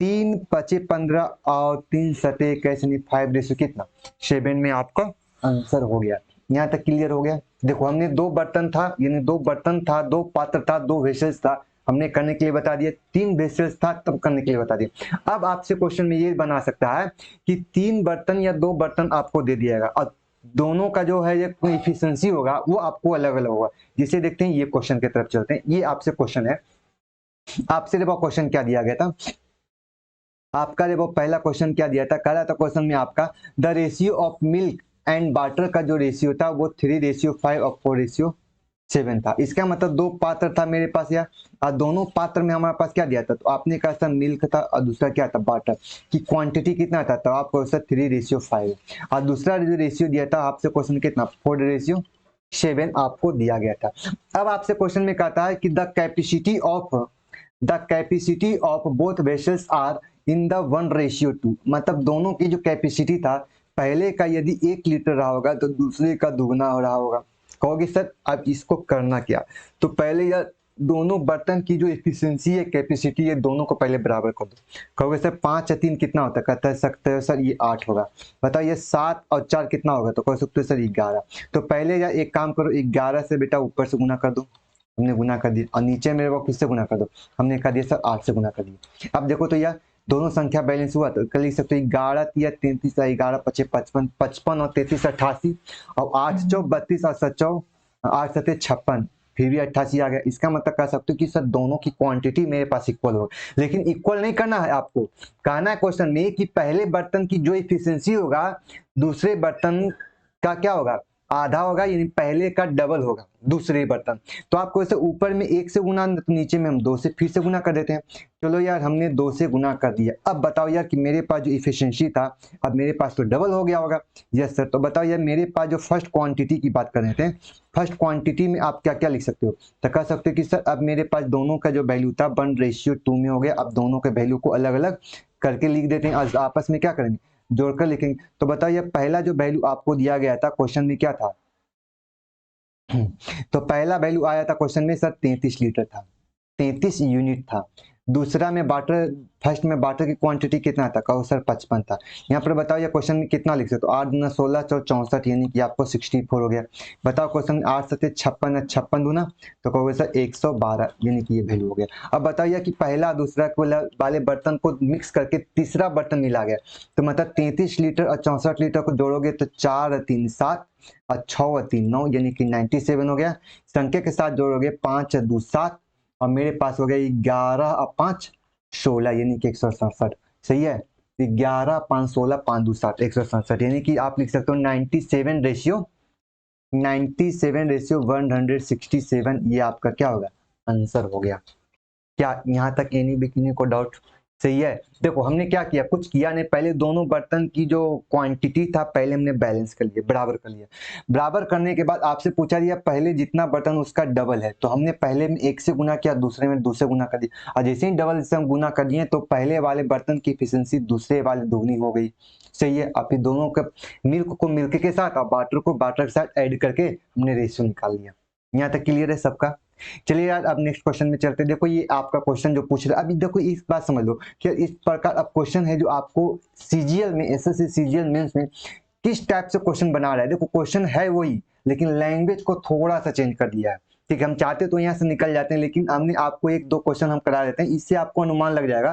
3 5 15 और 3 7 कैसे नहीं 5 रेशो कितना? 7 में आपका आंसर हो गया। यहाँ तक क्लियर हो गया? देखो हमने 2 बर्तन था, यानी 2 बर्तन था, 2 पात्र था, 2 वेसल्स था, हमने करने के लिए बता दिया। 3 वेसल्स था तब करने के लिए बता दिया। अब आपसे क्वेश्चन में ये बना सकता है कि 3 बर्तन या 2 बर्तन आपको दे दिया जाएगा और दोनों का जो है ये इफिशियंसी होगा वो आपको अलग अलग होगा। जिसे देखते हैं ये क्वेश्चन की तरफ चलते हैं। ये आपसे क्वेश्चन है, आपसे देखो क्वेश्चन क्या दिया गया था आपका। देखो पहला क्वेश्चन क्या दिया था? कह रहा था क्वेश्चन में आपका the ratio of milk and water का जो रेशियो था वो 3:5 और 4:7 था। इसका मतलब 2 पात्र था मेरे पास, या और दोनों पात्र में हमारे पास क्या दिया था? तो आपने कहा था मिल्क था और दूसरा क्या था? वाटर की क्वांटिटी कितना था? तो आपको 3:5। और दूसरा जो रेशियो दिया था आपसे क्वेश्चन कितना? 4:7 आपको दिया गया था। अब आपसे क्वेश्चन में कहता है कि the capacity of both vessels are in the 1:2, मतलब दोनों की जो कैपेसिटी था पहले का यदि 1 लीटर रहा होगा तो दूसरे का दुगना हो रहा होगा। कहोगे सर अब इसको करना क्या? तो पहले यार दोनों बर्तन की जो एफिशिएंसी है, कैपेसिटी है, दोनों को पहले बराबर कर दो। कहोगे सर 5 और 3 कितना होता है? कहता है सकते हो सर ये 8 होगा। बताओ ये 7 और 4 कितना होगा? तो कह सकते हो सर 11। तो पहले यार एक काम करो, 11 से बेटा ऊपर से गुना कर दो। हमने गुना कर दिया, और नीचे मेरे को किससे गुना कर दो? हमने कर दिया सर 8 से गुना कर दिया। अब देखो तो यार दोनों संख्या बैलेंस हुआ, तो लिख सकते हो 11 या 33, 11 5 55, 55 और 33 88, और 8 चौ 32 और 7 चौ 8 7 56, फिर भी 88 आ गया। इसका मतलब कह सकते हो कि सर दोनों की क्वांटिटी मेरे पास इक्वल हो, लेकिन इक्वल नहीं करना है आपको। कहना है क्वेश्चन में कि पहले बर्तन की जो इफिशियंसी होगा दूसरे बर्तन का क्या होगा? आधा होगा, यानी पहले का डबल होगा दूसरे बर्तन। तो आपको ऐसे ऊपर में 1 से गुना, तो नीचे में हम 2 से फिर से गुना कर देते हैं। चलो यार हमने 2 से गुना कर दिया। अब बताओ यार कि मेरे पास जो इफिशियंसी था अब मेरे पास तो डबल हो गया होगा। Yes sir. तो बताओ यार मेरे पास जो फर्स्ट क्वांटिटी की बात कर रहे थे, फर्स्ट क्वांटिटी में आप क्या क्या लिख सकते हो? तो कह सकते हो कि सर अब मेरे पास दोनों का जो वैल्यू था 1:2 में हो गया। अब दोनों के वैल्यू को अलग अलग करके लिख देते हैं, आपस में क्या करेंगे? जोड़कर लिखेंगे। तो बताओ ये पहला जो वैल्यू आपको दिया गया था क्वेश्चन में क्या था? तो पहला वैल्यू आया था क्वेश्चन में सर 33 लीटर था, 33 यूनिट था। दूसरा में वाटर, फर्स्ट में वाटर की क्वांटिटी कितना था? कहो सर 55 था। यहाँ पर बताओ ये क्वेश्चन में कितना लिख सकते हो? 8 दूना 16 चौ 64, यानी कि आपको 64 हो गया। बताओ क्वेश्चन में 8 7 56 है, 56 दूना तो कहोगे सर 112, यानी कि ये वैल्यू हो गया। अब बताइए कि पहला दूसरा वाले बर्तन को मिक्स करके तीसरा बर्तन मिला गया, तो मतलब 33 लीटर और 64 लीटर को जोड़ोगे तो 4 और 3 7 और 6 और 3 9, यानी कि 97 हो गया। संख्या के साथ जोड़ोगे 5 और 2 7, और मेरे पास हो गया 11 और 5 16, यानी कि 167। सही है? 11 5 16 5 2 7 167, यानी कि आप लिख सकते हो 97 रेशियो 167। ये आपका क्या होगा? आंसर हो गया। क्या यहाँ तक एनी बिकिनी को डाउट? सही है। देखो हमने क्या किया, कुछ किया नहीं, पहले दोनों बर्तन की जो क्वांटिटी था पहले हमने बैलेंस कर लिया, बराबर कर लिया। बराबर करने के बाद आपसे पूछा दिया पहले जितना बर्तन उसका डबल है, तो हमने पहले में 1 से गुना किया, दूसरे में 2 से गुना कर दिया, और जैसे ही डबल से हम गुना कर दिए तो पहले वाले बर्तन की एफिशिएंसी दूसरे वाले दुगनी हो गई। सही है। अब फिर दोनों का मिल्क को मिल्क के साथ और वाटर को वाटर के साथ ऐड करके हमने रेशियो निकाल लिया। यहाँ तक क्लियर है सबका। चलिए यार अब नेक्स्ट क्वेश्चन में चलते हैं। देखो ये आपका क्वेश्चन जो पूछ रहा है, अभी देखो इस बात समझ लो कि इस प्रकार अब क्वेश्चन है जो आपको सीजीएल में, एसएससी सीजीएल मेंस में किस टाइप से क्वेश्चन बना रहा है। देखो क्वेश्चन है वही, लेकिन लैंग्वेज को थोड़ा सा चेंज कर दिया है। ठीक है, हम चाहते तो यहाँ से निकल जाते हैं, लेकिन हमने आपको 1-2 क्वेश्चन हम करा देते हैं, इससे आपको अनुमान लग जाएगा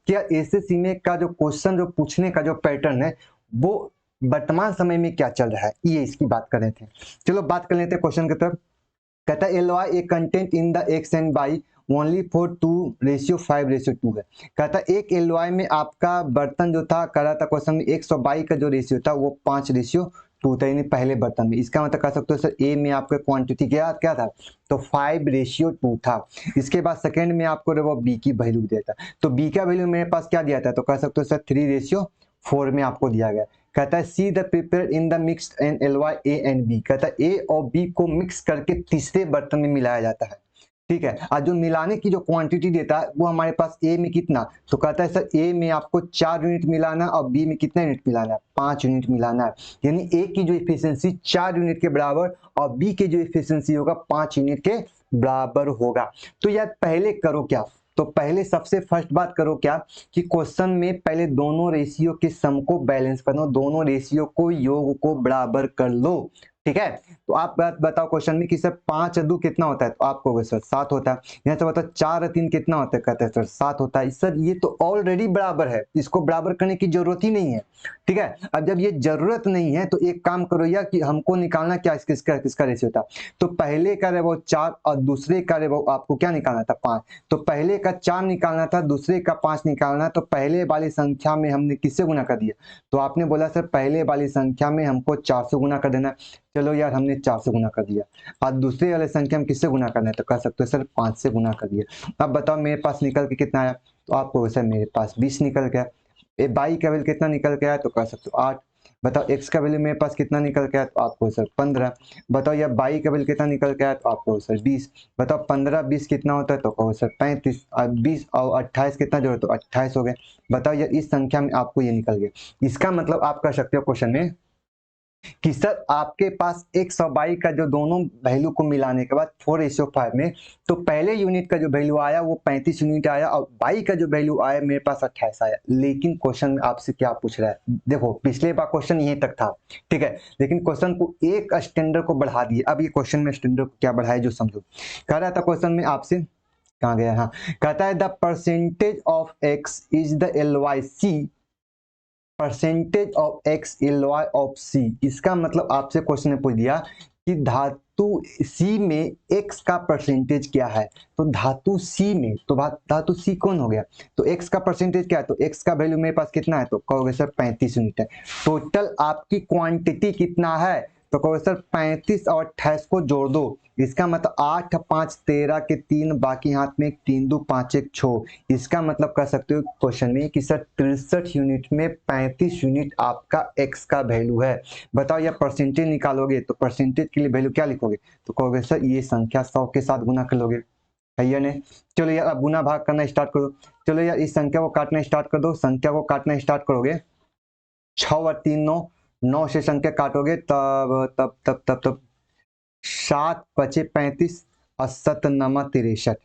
कि एसएससी में का जो क्वेश्चन जो पूछने का जो पैटर्न है वो वर्तमान समय में क्या चल रहा है, ये इसकी बात कर रहे थे। चलो बात कर लेते हैं क्वेश्चन की तरफ। कहता है alloy a content in the X and by only for 2:5:2 है। कहता है एक एलवाई में आपका बर्तन जो था, कह रहा था क्वेश्चन में 122 का जो रेशियो था वो 5:2 था, यानी पहले बर्तन में। इसका मतलब कह सकते हो सर ए में आपका क्वांटिटी क्या क्या था, तो 5:2 था। इसके बाद सेकेंड में आपको वो बी की वैल्यू दिया था, तो बी का वैल्यू मेरे पास क्या दिया था, तो कह सकते हो सर 3:4 में आपको दिया गया। कहता है C the prepare in the mixed and alloy A and B. कहता है ए और बी को मिक्स करके तीसरे बर्तन में मिलाया जाता है। ठीक है, और जो मिलाने की जो क्वांटिटी देता है वो हमारे पास ए में कितना, तो कहता है सर ए में आपको 4 यूनिट मिलाना और बी में कितना यूनिट मिलाना है, 5 यूनिट मिलाना है। यानी ए की जो इफिशियंसी 4 यूनिट के बराबर और बी की जो इफिशियंसी होगा 5 यूनिट के बराबर होगा। तो यार पहले करो क्या, तो पहले सबसे फर्स्ट बात करो क्या कि क्वेश्चन में पहले दोनों रेशियो के सम को बैलेंस कर लो, दोनों रेशियो को योग को बराबर कर लो। ठीक है, तो आप बात बताओ क्वेश्चन में कि सर 5 और 2 कितना होता है, तो आप कहोगे सर 7 होता है। यहाँ से बताओ 4 और 3 कितना होता है, कहते हैं सर 7 होता है। सर ये तो ऑलरेडी बराबर है, इसको बराबर करने की जरूरत ही नहीं है। ठीक है, अब जब ये जरूरत नहीं है तो एक काम करो यार कि हमको निकालना क्या किसका किसका रेशियो था, तो पहले का वो 4 और दूसरे का वो आपको क्या निकालना था 5। तो पहले का 4 निकालना था, दूसरे का 5 निकालना, तो पहले वाली संख्या में हमने किससे गुना कर दिया, तो आपने बोला सर पहले वाली संख्या में हमको 4 से गुना कर देना। चलो यार हमने 4 से गुना कर दिया, और दूसरे वाले संख्या में किससे गुना करना है, तो कह सकते हो सर 5 से गुना कर दिया। अब बताओ मेरे पास निकल के कितना आया, तो आपको सर मेरे पास 20 निकल गया। बाई का वैल्यू कितना निकल के आया, तो कह सकते हो 8। बताओ एक्स का वैल्यू मेरे पास कितना निकल के आया, तो आपको सर 15। बताओ यार बाई का वैल्यू कितना निकल के आया, तो आपको सर 20। बताओ 15-20 कितना होता है, तो कहो सर 35। और 20 और 28 कितना जोड़ो, तो 28 हो गए। बताओ यार इस संख्या में आपको ये निकल गया। इसका मतलब आप कर सकते हो क्वेश्चन में कि सर आपके पास x और y का जो दोनों वैल्यू को मिलाने के बाद 4:5 में, तो पहले यूनिट का जो वैल्यू आया वो 35 यूनिट आया, और y का जो वैल्यू आया मेरे पास 28 आया। लेकिन क्वेश्चन आपसे क्या पूछ रहा है, देखो पिछले बार क्वेश्चन यहीं तक था, ठीक है, लेकिन क्वेश्चन को एक स्टैंडर्ड को बढ़ा दिए। अब ये क्वेश्चन में स्टैंडर्ड को क्या बढ़ाया जो समझो। कह रहा था क्वेश्चन में आपसे, कहाँ गया, हाँ, कहता है the percentage of x is the LYC percentage of X alloy of C. इसका मतलब आपसे क्वेश्चन ने पूछ दिया कि धातु सी में एक्स का परसेंटेज क्या है, तो धातु सी में, तो धातु सी कौन हो गया, तो एक्स का परसेंटेज क्या है, तो एक्स का वैल्यू मेरे पास कितना है, तो कहोगे सर 35 यूनिट है। टोटल आपकी क्वांटिटी कितना है, तो कहोगे सर 35 और 28 को जोड़ दो। इसका मतलब 8 5 13 के 3, बाकी हाथ में 3 2 5 1 6। इसका मतलब कह सकते हो क्वेश्चन में कि सर 63 यूनिट में 35 यूनिट आपका एक्स का वैल्यू है। बताओ या परसेंटेज निकालोगे तो परसेंटेज के लिए वैल्यू क्या लिखोगे, तो कहोगे सर ये संख्या 100 के साथ गुना कर लोगे, है या नहीं। चलो यार अब गुना भाग करना स्टार्ट करो। चलो यार इस संख्या को काटना स्टार्ट कर दो। संख्या को काटना स्टार्ट करोगे, 6 और 3 9, 9 से संख्या काटोगे तब तब तब तब तब 7 5 35 और 7 9 63।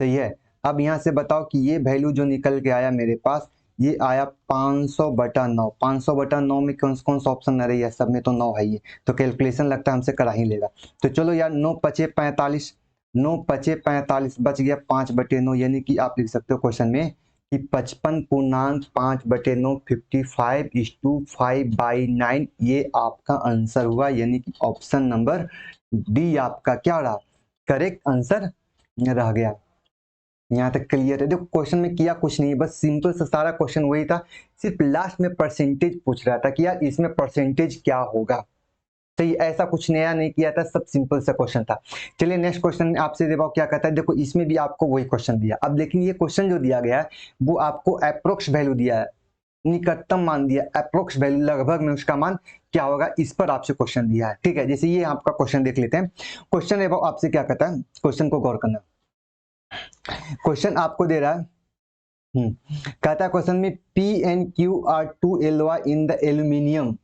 सही है। अब यहाँ से बताओ कि ये वैल्यू जो निकल के आया मेरे पास, ये आया 500/9। 500/9 में कौन कौन सा ऑप्शन आ रही है, सब में तो 9 है, ये तो कैलकुलेशन लगता है हमसे करा ही लेगा। तो चलो यार 9 5 45, 9 5 45 बच गया 5/9, यानी कि आप लिख सकते हो क्वेश्चन में कि 55.5/9 55:5/9 ये आपका आंसर हुआ, यानी कि ऑप्शन नंबर डी आपका क्या रहा, करेक्ट आंसर रह गया। यहाँ तक क्लियर है। देखो क्वेश्चन में किया कुछ नहीं, बस सिंपल सा सारा क्वेश्चन वही था, सिर्फ लास्ट में परसेंटेज पूछ रहा था कि यार इसमें परसेंटेज क्या होगा। सही, ऐसा कुछ नया नहीं किया था, सब सिंपल सा क्वेश्चन था। चलिए नेक्स्ट क्वेश्चन में आपसे देखो क्या कहता है। देखो इसमें भी आपको वही क्वेश्चन दिया। अब लेकिन ये क्वेश्चन जो दिया गया है वो आपको अप्रोक्स वैल्यू दिया है, निकटतम मान दिया, अप्रोक्स वैल्यू लगभग में उसका मान क्या होगा, इस पर आपसे क्वेश्चन दिया है। ठीक है, जैसे ये आपका क्वेश्चन देख लेते हैं। क्वेश्चन है वो आपसे क्या कहता है, क्वेश्चन को गौर करना। क्वेश्चन आपको दे रहा है कहता है क्वेश्चन में P and Q are two alloy in the aluminium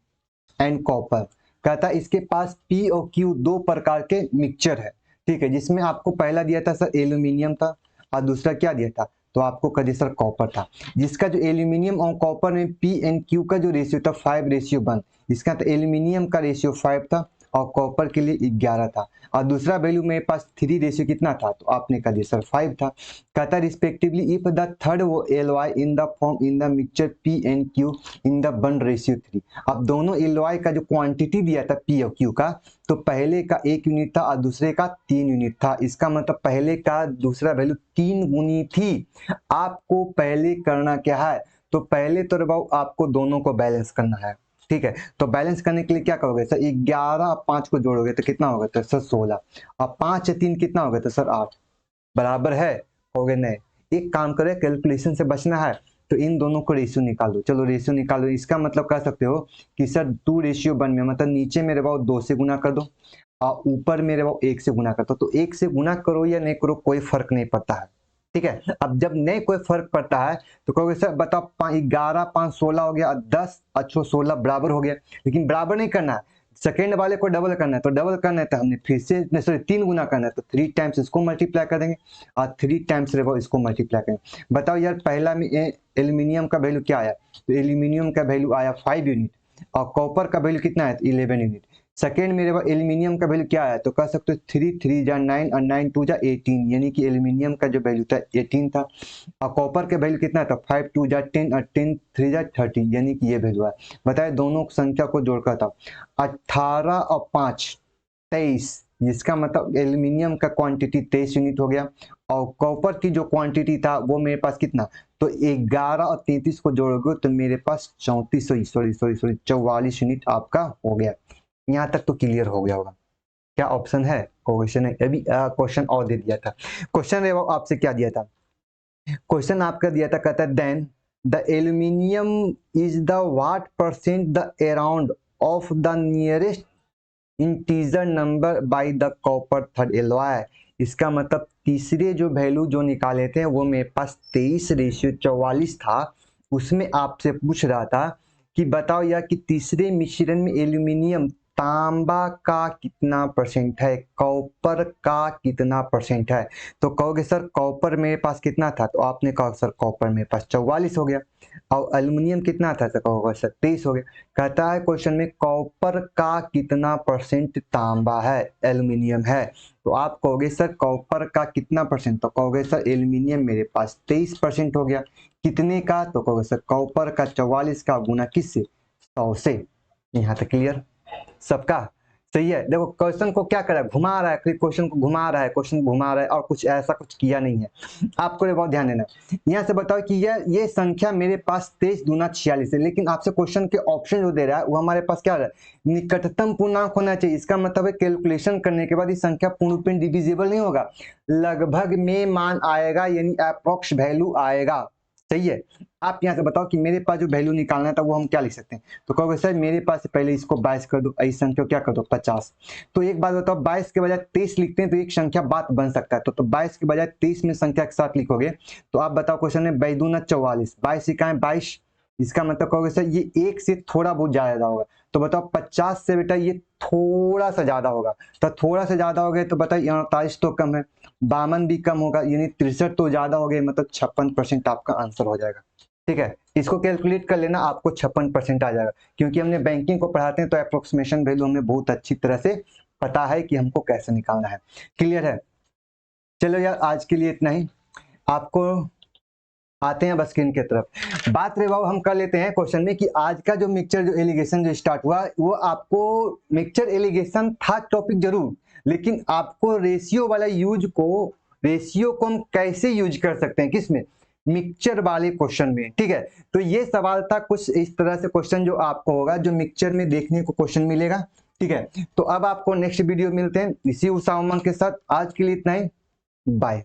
and copper. कहता है इसके पास पी और क्यू दो प्रकार के मिक्सचर है। ठीक है, जिसमें आपको पहला दिया था सर एल्यूमिनियम था और दूसरा क्या दिया था, तो आपको कहा सर कॉपर था। जिसका जो एल्यूमिनियम और कॉपर में पी एंड क्यू का जो रेशियो था 5:1, इसका तो एल्यूमिनियम का रेशियो 5 था और कॉपर के लिए 11 था। और दूसरा वैल्यू मेरे पास 3 रेशियो कितना था, तो आपने कहा जी सर 5 था। कहता रिस्पेक्टिवली इफ द थर्ड वो alloy in the form in the mixture P and Q in the 1:3। अब दोनों एलॉय का जो क्वांटिटी दिया था पी और क्यू का, तो पहले का 1 यूनिट था और दूसरे का 3 यूनिट था। इसका मतलब पहले का दूसरा वैल्यू 3 गुनी थी। आपको पहले करना क्या है, तो पहले तो रबाऊ आपको दोनों को बैलेंस करना है। ठीक है, तो बैलेंस करने के लिए क्या करोगे सर, 11 और 5 को जोड़ोगे तो कितना होगा, तो सर 16 और 5 से 3 कितना होगा, तो सर 8 बराबर है, हो गए नहीं। एक काम करें, कैलकुलेशन से बचना है तो इन दोनों को रेशियो निकाल दो। चलो रेशियो निकालो, इसका मतलब कह सकते हो कि सर 2:1 में, मतलब नीचे मेरे पास 2 से गुना कर दो और ऊपर मेरे पास 1 से गुना कर दो। तो 1 से गुना करो या नहीं करो कोई फर्क नहीं पड़ता है। ठीक है, अब जब नहीं कोई फर्क पड़ता है तो कहोगे सर बताओ 11 5 16 हो गया, 10 अच्छो 16 बराबर हो गया। लेकिन बराबर नहीं करना है, सेकेंड वाले को डबल करना है, तो डबल करना है तो हमने फिर से सॉरी 3 गुना करना है, तो 3 टाइम्स इसको मल्टीप्लाई कर देंगे और 3 टाइम्स इसको मल्टीप्लाई करेंगे। बताओ यार पहला में एल्यूमिनियम का वैल्यू क्या आया, तो एल्यूमिनियम का वैल्यू आया 5 यूनिट और कॉपर का वैल्यू कितना है, 11 यूनिट। सेकेंड मेरे पास एल्यूमिनियम का वैल्यू क्या आया, तो कह सकते हो 3 3 जा 9 और 9 2 जा 18, यानी कि एल्यूमिनियम का जो वैल्यू था 18 था। और कॉपर के वैल्यू कितना था, 5 2 जा 10 और 10 3 जा 30, यानी कि ये वैल्यू है। बताए दोनों संख्या को जोड़कर था 18 और 5 23, इसका मतलब एल्यूमिनियम का क्वांटिटी 23 यूनिट हो गया और कॉपर की जो क्वांटिटी था वो मेरे पास कितना, तो 11 और 33 को जोड़ोगे तो मेरे पास 44 यूनिट आपका हो गया। यहाँ तक तो क्लियर हो गया होगा। क्या ऑप्शन है, क्वेश्चन है अभी, क्वेश्चन और दे दिया था। क्वेश्चन आपसे क्या दिया था, क्वेश्चन आपका दिया था, कहता है then the aluminium is the what percent the around of the nearest integer number by the copper third alloy. इसका मतलब तीसरे जो वैल्यू जो निकाले थे वो मेरे पास 23:44 था। उसमें आपसे पूछ रहा था कि बताओ यार कि तीसरे मिश्रण में एल्यूमिनियम तांबा का कितना परसेंट है, कॉपर का कितना परसेंट है। तो कहोगे सर कॉपर मेरे पास कितना था, तो आपने कहा सर कॉपर मेरे पास 44 हो गया और एल्यूमिनियम कितना था, तो कहोगे सर 23 हो गया। कहता है क्वेश्चन में कॉपर का कितना परसेंट तांबा है, एल्यूमिनियम है। तो आप कहोगे सर कॉपर का कितना परसेंट, तो कहोगे सर एल्यूमिनियम मेरे पास 23% हो गया। कितने का, तो कहोगे सर कॉपर का 44 का गुना किससे, 100 से। यहाँ तक क्लियर सबका सही है। देखो क्वेश्चन को क्या कर रहा है, घुमा रहा है, क्वेश्चन को घुमा रहा है, क्वेश्चन घुमा रहा है और कुछ ऐसा कुछ किया नहीं है। आपको ये बहुत ध्यान देना है। यहाँ से बताओ कि ये संख्या मेरे पास 23 दूना 46 है, लेकिन आपसे क्वेश्चन के ऑप्शन जो दे रहा है वो हमारे पास क्या है, निकटतम पूर्णांक होना चाहिए। इसका मतलब है कैलकुलेशन करने के बाद ये संख्या पूर्ण रूप में डिविजिबल नहीं होगा, लगभग में मान आएगा, यानी अप्रोक्स वैल्यू आएगा। सही है। आप यहाँ से बताओ कि मेरे पास जो वैल्यू निकालना था वो हम क्या लिख सकते हैं, तो कहोगे सर मेरे पास पहले इसको 22 कर दो, इस संख्या को क्या कर दो 50। तो एक बात बताओ 22 के बजाय 23 लिखते हैं तो एक संख्या बात बन सकता है, तो 22 के बजाय 23 में संख्या के साथ लिखोगे तो आप बताओ क्वेश्चन में 22 दूना 44, 22 इकाएं 22, इसका मतलब कहोगे सर ये एक से थोड़ा बहुत ज्यादा होगा। तो बताओ 50 से बेटा ये थोड़ा सा ज्यादा होगा, तो थोड़ा सा ज्यादा हो गया तो बताइए 48 तो कम है, 52 भी कम होगा, यानी 63 तो ज्यादा हो गया, मतलब 56% आपका आंसर हो जाएगा। ठीक है, इसको कैलकुलेट कर लेना, आपको 56% आ जाएगा। क्योंकि हमने बैंकिंग को पढ़ाते हैं तो अप्रोक्सीमेशन वैल्यू हमें बहुत अच्छी तरह से पता है कि हमको कैसे निकालना है। क्लियर है। चलो यार आज के लिए इतना ही, आपको आते हैं बस स्क्रीन की तरफ। बात रहे बाबू हम कर लेते हैं क्वेश्चन में कि आज का जो मिक्सचर जो एलिगेशन जो स्टार्ट हुआ वो आपको मिक्सचर एलिगेशन था टॉपिक जरूर, लेकिन आपको रेशियो वाला रेशियो को हम कैसे यूज कर सकते हैं, किसमें, मिक्सचर वाले क्वेश्चन में। ठीक है, तो ये सवाल था कुछ इस तरह से क्वेश्चन जो आपको होगा, जो मिक्सचर में देखने को क्वेश्चन मिलेगा ठीक है, तो अब आपको नेक्स्ट वीडियो मिलते हैं इसी उत्साह उमंग के साथ। आज के लिए इतना ही, बाय।